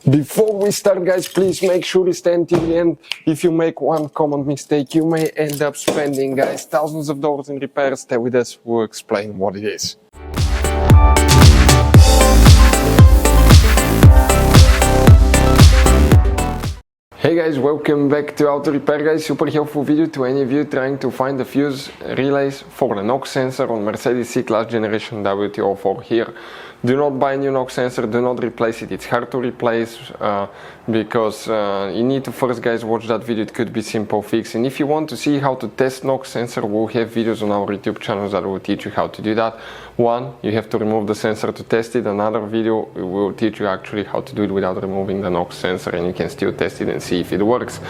Before we start, guys, please make sure you stay until the end. If you make one common mistake, you may end up spending, guys, thousands of dollars in repairs. Stay with us, we'll explain what it is. Hey guys, welcome back to Auto Repair, guys. Super helpful video to any of you trying to find the fuse relays for the NOx sensor on Mercedes C-Class generation W204 here. Do not buy a new NOx sensor, do not replace it. It's hard to replace because you need to first, guys, watch that video. It could be simple fix. And if you want to see how to test NOx sensor, we'll have videos on our YouTube channel that will teach you how to do that. One, you have to remove the sensor to test it. Another video will teach you actually how to do it without removing the NOx sensor, and you can still test it and see if it works.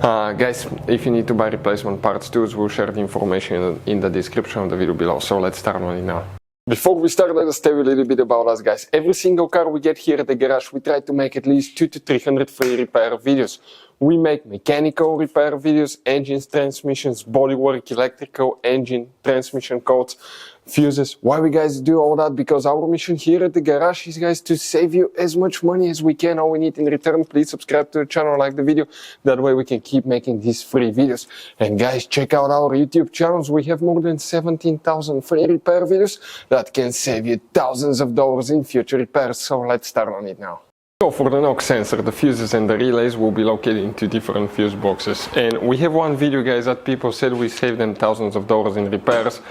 Guys, if you need to buy replacement parts tools, we'll share the information in the description of the video below. So let's start on it now. Before we start, let us tell you a little bit about us, guys. Every single car we get here at the garage, we try to make at least 200 to 300 free repair videos. We make mechanical repair videos, engines, transmissions, bodywork, electrical, engine, transmission codes, fuses. Why we guys do all that? Because our mission here at the garage is, guys, to save you as much money as we can. All we need in return, please subscribe to the channel, like the video. That way we can keep making these free videos. And guys, check out our YouTube channels. We have more than 17,000 free repair videos that can save you thousands of dollars in future repairs. So let's start on it now. So for the NOx sensor, the fuses and the relays will be located in two different fuse boxes. And we have one video, guys, that people said we saved them thousands of dollars in repairs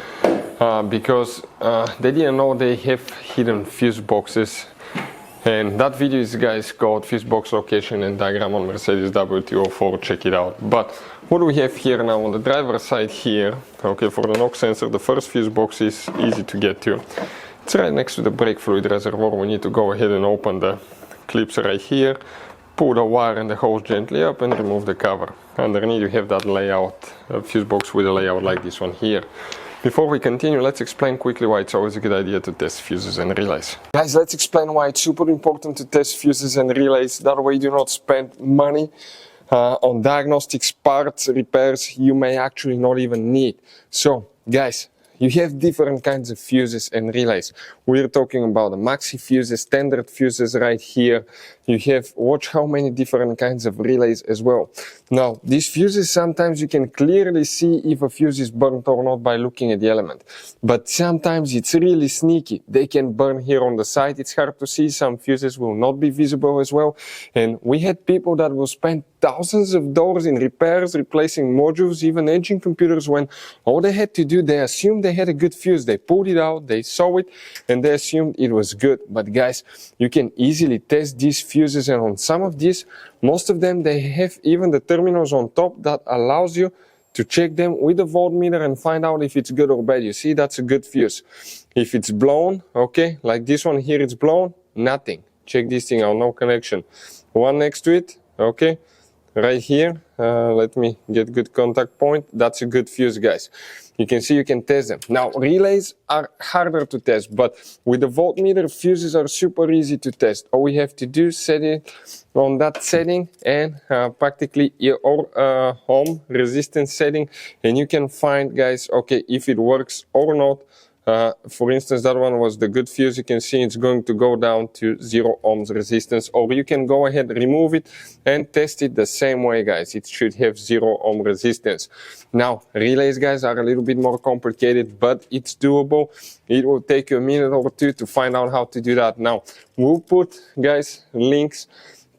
because they didn't know they have hidden fuse boxes. And that video is, guys, called Fuse Box Location and Diagram on Mercedes W204. Check it out. But what do we have here now on the driver's side here? Okay, for the NOx sensor, the first fuse box is easy to get to. It's right next to the brake fluid reservoir. We need to go ahead and open the clips right here, pull the wire and the hose gently up and remove the cover. Underneath you have that layout, fuse box with a layout like this one here. Before we continue, let's explain quickly why it's always a good idea to test fuses and relays. Guys, let's explain why it's super important to test fuses and relays. That way you do not spend money on diagnostics, parts, repairs you may actually not even need. So, guys, you have different kinds of fuses and relays. We're talking about the maxi fuses, standard fuses right here. You have, watch how many different kinds of relays as well. Now, these fuses, sometimes you can clearly see if a fuse is burnt or not by looking at the element. But sometimes it's really sneaky. They can burn here on the side. It's hard to see. Some fuses will not be visible as well. And we had people that will spend thousands of dollars in repairs, replacing modules, even engine computers, when all they had to do, they assumed they had a good fuse. They pulled it out, they saw it, and they assumed it was good. But guys, you can easily test these fuses, and on some of these, most of them, they have even the terminals on top that allows you to check them with a voltmeter and find out if it's good or bad. You see, that's a good fuse. If it's blown, okay, like this one here, it's blown, nothing. Check this thing out, no connection. One next to it, okay. Right here, let me get good contact point. That's a good fuse, guys. You can see you can test them. Now, relays are harder to test, but with the voltmeter, fuses are super easy to test. All we have to do is set it on that setting and practically your ohm resistance setting, and you can find, guys, okay, if it works or not. For instance, that one was the good fuse. You can see it's going to go down to 0 ohms resistance, or you can go ahead, remove it and test it the same way, guys. It should have 0 ohm resistance. Now, relays, guys, are a little bit more complicated, but it's doable. It will take you a minute or two to find out how to do that. Now, we'll put, guys, links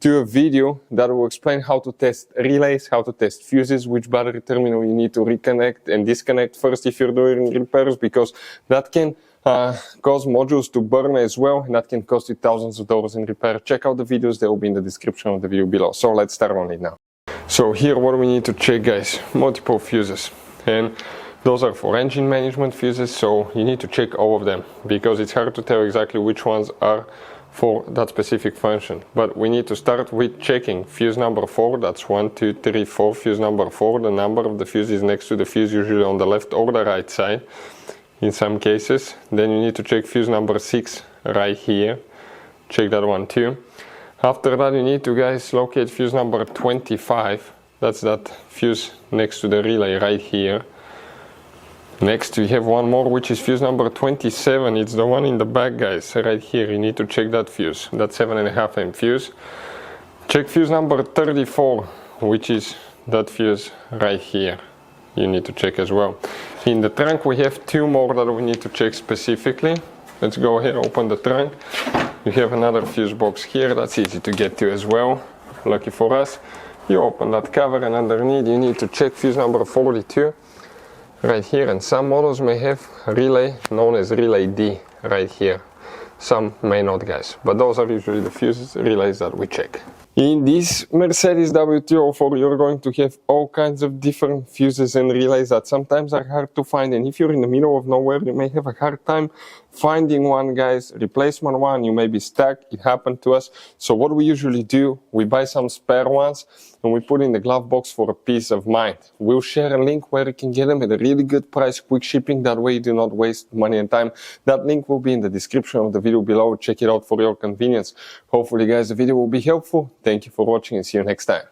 to a video that will explain how to test relays, how to test fuses, which battery terminal you need to reconnect and disconnect first if you're doing repairs, because that can cause modules to burn as well, and that can cost you thousands of dollars in repair. Check out the videos, they will be in the description of the video below. So let's start on it now. So here what we need to check, guys, multiple fuses, and those are for engine management fuses, so you need to check all of them because it's hard to tell exactly which ones are for that specific function. But we need to start with checking fuse number 4. That's 1, 2, 3, 4. Fuse number 4. The number of the fuse is next to the fuse, usually on the left or the right side in some cases. Then you need to check fuse number 6 right here. Check that one too. After that, you need to, guys, locate fuse number 25. That's that fuse next to the relay right here. Next we have one more, which is fuse number 27. It's the one in the back, guys, right here. You need to check that fuse, that 7.5 amp fuse. Check fuse number 34, which is that fuse right here. You need to check as well. In the trunk we have two more that we need to check specifically. Let's go ahead, open the trunk. You have another fuse box here, that's easy to get to as well. Lucky for us. You open that cover and underneath you need to check fuse number 42 right here, and some models may have a relay known as relay D right here. Some may not, guys, but those are usually the fuse relays that we check. In this Mercedes W204 you're going to have all kinds of different fuses and relays that sometimes are hard to find, and if you're in the middle of nowhere you may have a hard time finding one, guys. Replacement one, you may be stuck. It happened to us. So what we usually do, we buy some spare ones and we put in the glove box for a peace of mind. We'll share a link where you can get them at a really good price, quick shipping, that way you do not waste money and time. That link will be in the description of the video below. Check it out for your convenience. Hopefully, guys, the video will be helpful. Thank you for watching and see you next time.